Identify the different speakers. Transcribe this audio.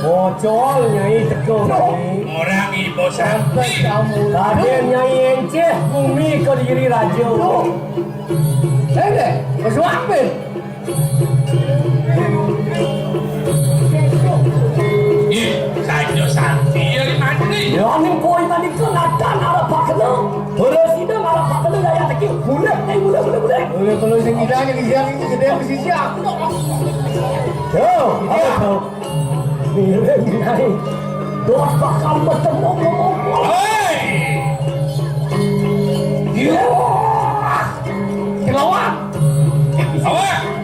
Speaker 1: Bocor Nyai Teguh
Speaker 2: orang ibu sampai
Speaker 1: kamu Raden Nyai Enceh bumi ke diri raja bersuapin
Speaker 2: saja santi yang mati
Speaker 1: ya ini koi tadi kelatan arah pak kena beresidang arah pak kena daya tekil boleh kalau yang hidangnya di siang ini sedang bersisi aku tuh mirip Nyai dos bakal bertemu
Speaker 2: hei
Speaker 1: iya kelawat
Speaker 2: awak